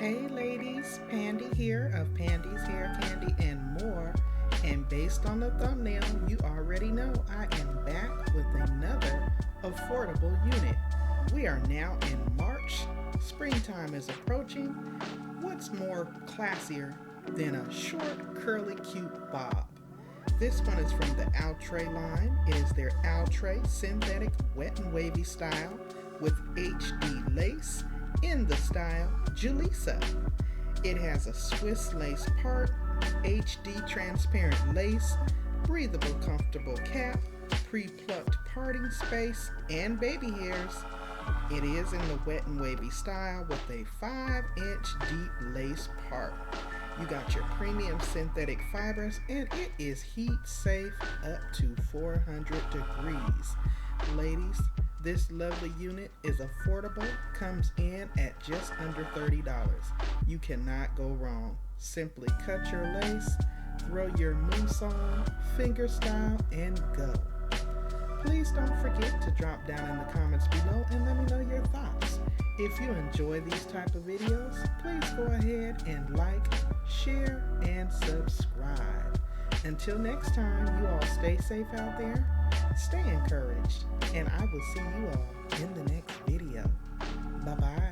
Hey ladies, Pandi here of Pandi's Hair Candy and More. And based on the thumbnail, you already know I am back with another affordable unit. We are now in March. Springtime is approaching. What's more classier than a short, curly, cute bob? This one is from the Outre line. It is their Outre synthetic wet and wavy style with HD lace in the style Julisa. It has a Swiss lace part, HD transparent lace, breathable comfortable cap, pre-plucked parting space, and baby hairs. It is in the wet and wavy style with a 5-inch deep lace part. You got your premium synthetic fibers and it is heat safe up to 400 degrees. Ladies, this lovely unit is affordable, comes in at just under $30. You cannot go wrong. Simply cut your lace, throw your mousse on, finger style, and go. Please don't forget to drop down in the comments below and let me know your thoughts. If you enjoy these type of videos, please go ahead and like, share, and subscribe. Until next time, you all stay safe out there, stay encouraged, and I will see you all in the next video. Bye-bye.